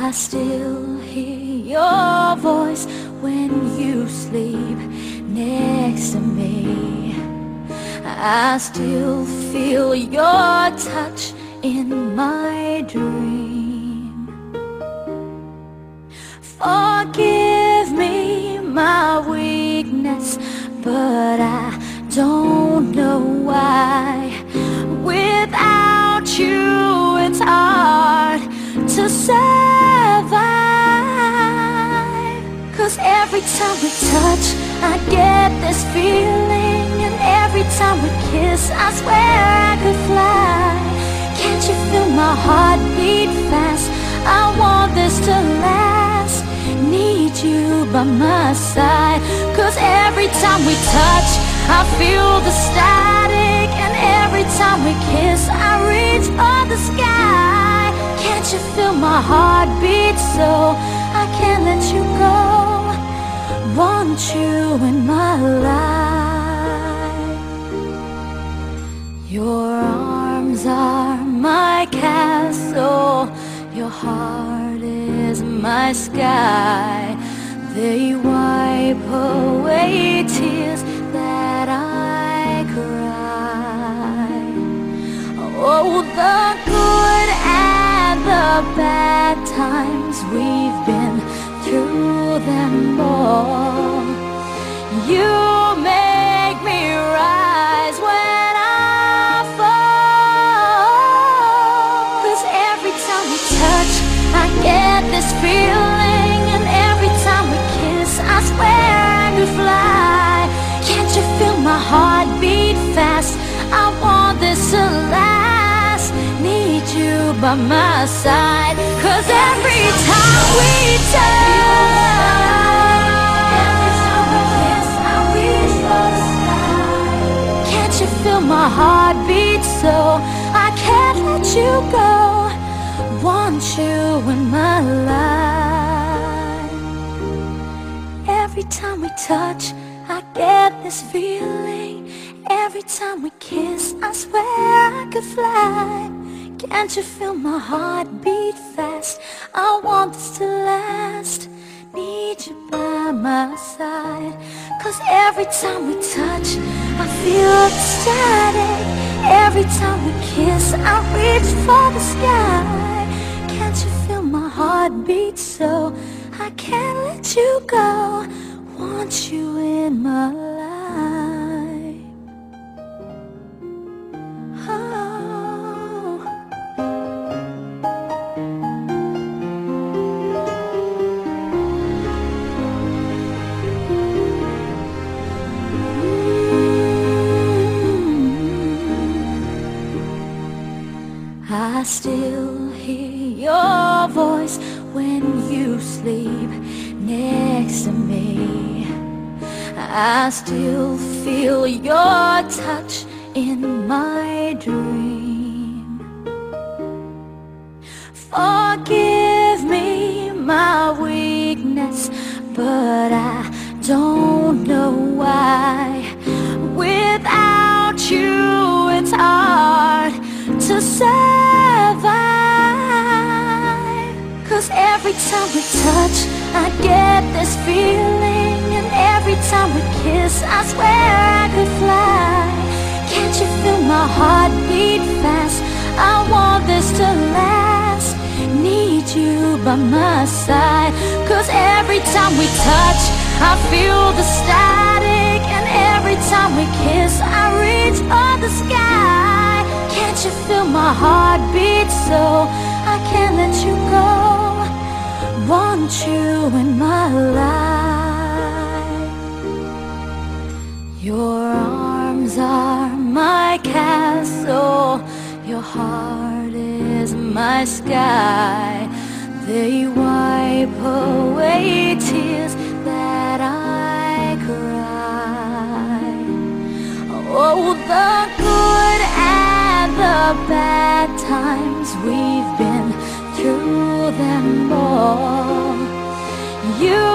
I still hear your voice when you sleep next to me. I still feel your touch in my dream. Forgive me my weakness, but I don't know why. Without you it's hard to survive. 'Cause every time we touch I get this feeling, and every time we kiss I swear I could fly. Can't you feel my heart beat fast? I want this to last. Need you by my side. 'Cause every time we touch I feel the static, and every time we kiss I reach for the sky. Can't you feel my heart beat so I can't let you go? Want you in my life. Your arms are my castle, your heart is my sky. They wipe away tears that I cry. Oh, the good and the bad times, we've been through them all. You make me rise when I fall. 'Cause every time we touch I get this feeling, and every time we kiss I swear I could fly. Can't you feel my heart beat fast? I want this to last. Need you by my side. 'Cause every time we touch, every time we kiss I reach for the sky. Can't you feel my heart beat so I can't let you go? Want you in my life. Every time we touch I get this feeling, every time we kiss I swear I could fly. Can't you feel my heart beat fast? I want this to last. Need you by my side. 'Cause every time we touch I feel the static, every time we kiss I reach for the sky. Can't you feel my heart beat so I can't let you go? Want you in my life. Oh. I still hear your voice when you sleep next to me. I still feel your touch in my dream. Forgive me my weakness, but I don't know why. Without you it's hard to survive. 'Cause every time we touch I get this feeling, and every time we kiss I swear I could fly. Can't you feel my heart beat fast? I want this to last. Need you by my side. 'Cause every time we touch I feel the static, and every time we kiss I reach for the sky. Can't you feel my heart beat so I can't let you go? Want you in my life. Your arms are my castle, your heart is my sky. They wipe away tears that I cry. Oh, the good and the bad times, we've been through them all. You